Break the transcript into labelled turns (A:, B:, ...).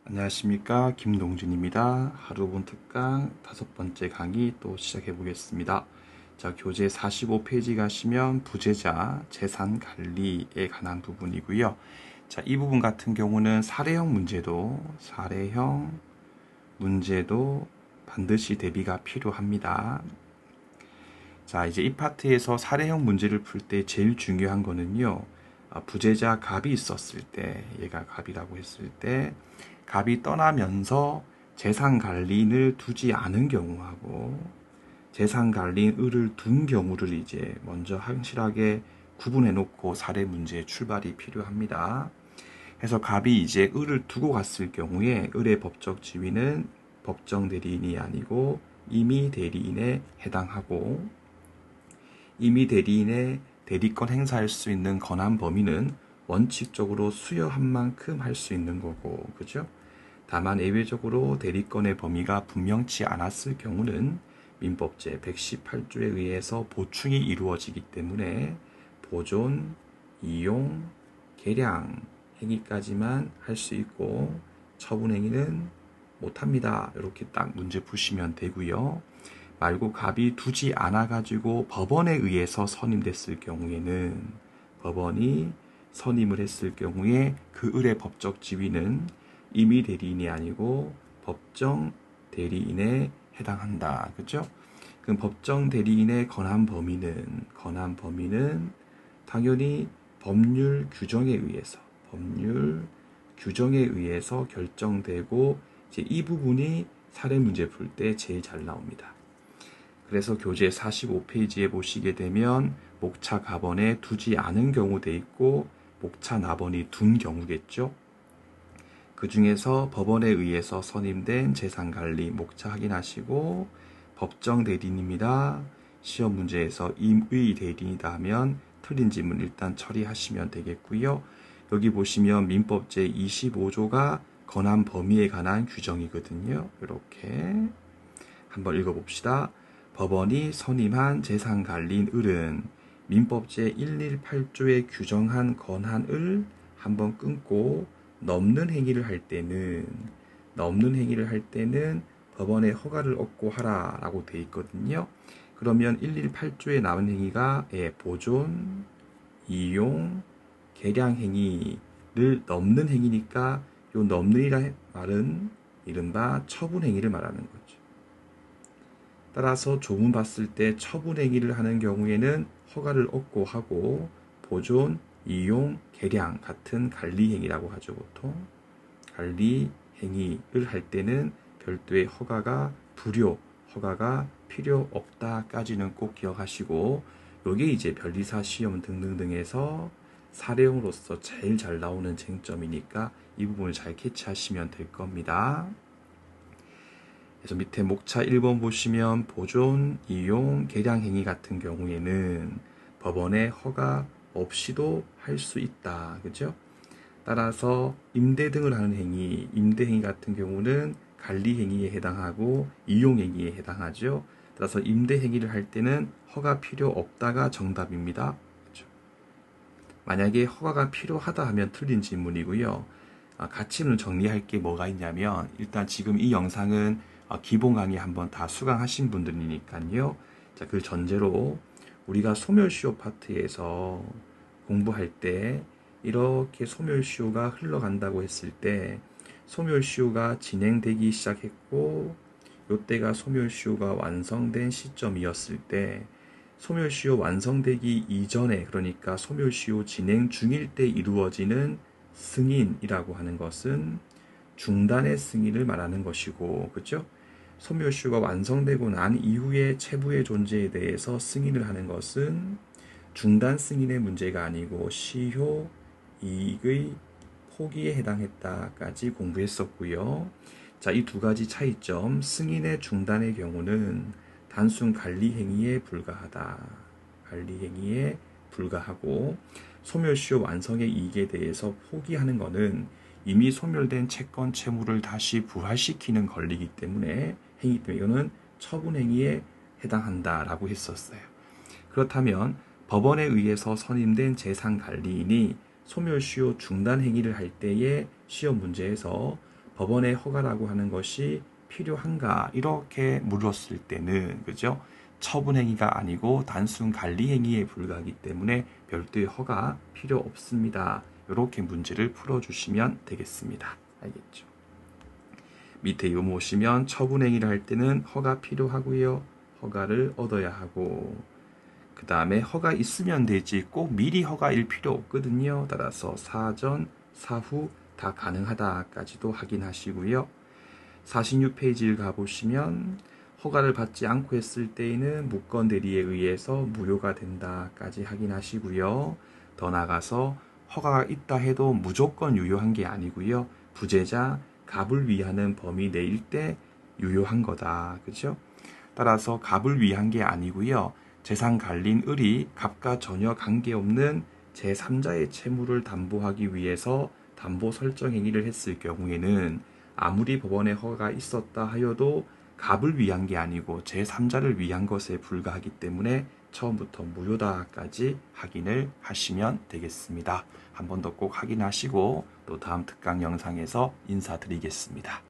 A: 안녕하십니까, 김동준입니다. 하루분 특강 5번째 강의 또 시작해 보겠습니다. 자, 교재 45페이지 가시면 부재자 재산 관리에 관한 부분이고요. 자, 이 부분 같은 경우는 사례형 문제도 반드시 대비가 필요합니다. 자, 이제 이 파트에서 사례형 문제를 풀 때 제일 중요한 거는요, 부재자 갑이 있었을 때, 얘가 갑이라고 했을 때, 갑이 떠나면서 재산 관리인을 두지 않은 경우하고 재산 관리인 을을 둔 경우를 이제 먼저 확실하게 구분해 놓고 사례 문제의 출발이 필요합니다. 그래서 갑이 이제 을을 두고 갔을 경우에 을의 법적 지위는 법정 대리인이 아니고 임의 대리인에 해당하고, 임의 대리인의 대리권 행사할 수 있는 권한 범위는 원칙적으로 수여한 만큼 할 수 있는 거고, 그죠? 다만 예외적으로 대리권의 범위가 분명치 않았을 경우는 민법제 118조에 의해서 보충이 이루어지기 때문에 보존, 이용, 개량 행위까지만 할 수 있고 처분 행위는 못합니다. 이렇게 딱 문제 푸시면 되고요. 말고 갑이 두지 않아 가지고 법원에 의해서 선임됐을 경우에는, 법원이 선임을 했을 경우에 그 을의 법적 지위는 임의 대리인이 아니고 법정 대리인에 해당한다. 그죠? 그럼 법정 대리인의 권한 범위는 당연히 법률 규정에 의해서 결정되고, 이제 이 부분이 사례 문제 풀 때 제일 잘 나옵니다. 그래서 교재 45페이지에 보시게 되면 목차 갑원에 두지 않은 경우 돼 있고 목차 납원이 둔 경우겠죠. 그 중에서 법원에 의해서 선임된 재산관리 목차 확인하시고, 법정 대리인입니다. 시험 문제에서 임의 대리인이다 하면 틀린 지문 일단 처리하시면 되겠고요. 여기 보시면 민법 제25조가 권한 범위에 관한 규정이거든요. 이렇게 한번 읽어봅시다. 법원이 선임한 재산관리인 을은 민법 제118조에 규정한 권한을 한번 끊고 넘는 행위를 할 때는 법원의 허가를 얻고 하라라고 되어 있거든요. 그러면 118조에 나온 행위가 보존, 이용, 개량 행위를 넘는 행위니까 요 넘는이라는 말은 이른바 처분 행위를 말하는 거죠. 따라서 조문 봤을 때 처분 행위를 하는 경우에는 허가를 얻고 하고, 보존, 이용, 개량 같은 관리 행위라고 하죠. 보통 관리 행위를 할 때는 별도의 허가가 필요 없다까지는 꼭 기억하시고, 요게 이제 변리사 시험 등등등에서 사례형으로서 제일 잘 나오는 쟁점이니까 이 부분을 잘 캐치하시면 될 겁니다. 그래서 밑에 목차 1번 보시면 보존, 이용, 개량 행위 같은 경우에는 법원의 허가 없이도 할 수 있다. 그죠? 따라서 임대 등을 하는 행위, 임대 행위 같은 경우는 관리 행위에 해당하고 이용 행위에 해당하죠. 따라서 임대 행위를 할 때는 허가 필요 없다가 정답입니다. 그렇죠? 만약에 허가가 필요하다 하면 틀린 질문이고요. 같이 정리할 게 뭐가 있냐면, 일단 지금 이 영상은 기본 강의 한번 다 수강하신 분들이니까요. 자, 그 전제로 우리가 소멸시효 파트에서 공부할 때 이렇게 소멸시효가 흘러간다고 했을 때, 소멸시효가 진행되기 시작했고 요때가 소멸시효가 완성된 시점이었을 때, 소멸시효 완성되기 이전에, 그러니까 소멸시효 진행 중일 때 이루어지는 승인이라고 하는 것은 중단의 승인을 말하는 것이고, 그렇죠? 소멸시효가 완성되고 난 이후에 채부의 존재에 대해서 승인을 하는 것은 중단 승인의 문제가 아니고 시효 이익의 포기에 해당했다까지 공부했었고요. 자, 이 두 가지 차이점, 승인의 중단의 경우는 단순 관리 행위에 불과하고, 소멸시효 완성의 이익에 대해서 포기하는 것은 이미 소멸된 채권 채무를 다시 부활시키는 권리이기 때문에 이거는 처분 행위에 해당한다라고 했었어요. 그렇다면 법원에 의해서 선임된 재산관리인이 소멸시효 중단 행위를 할 때의 시험 문제에서 법원의 허가라고 하는 것이 필요한가 이렇게 물었을 때는 그죠? 처분 행위가 아니고 단순 관리 행위에 불과하기 때문에 별도의 허가 필요 없습니다. 이렇게 문제를 풀어주시면 되겠습니다. 알겠죠? 밑에 이거 보시면 처분 행위를 할 때는 허가 필요하고요. 허가를 얻어야 하고 그 다음에 허가 있으면 되지 꼭 미리 허가일 필요 없거든요. 따라서 사전, 사후 다 가능하다까지도 확인하시고요. 46페이지를 가보시면 허가를 받지 않고 했을 때에는 무권 대리에 의해서 무효가 된다까지 확인하시고요. 더 나아가서 허가가 있다 해도 무조건 유효한 게 아니고요. 부재자, 갑을 위하는 범위 내일 때 유효한 거다. 그죠? 따라서 갑을 위한 게 아니고요. 재산 갈린 을이 갑과 전혀 관계없는 제3자의 채무를 담보하기 위해서 담보 설정 행위를 했을 경우에는 아무리 법원의 허가가 있었다 하여도 갑을 위한 게 아니고 제3자를 위한 것에 불과하기 때문에 처음부터 무효다까지 확인을 하시면 되겠습니다. 한 번 더 꼭 확인하시고 또 다음 특강 영상에서 인사드리겠습니다.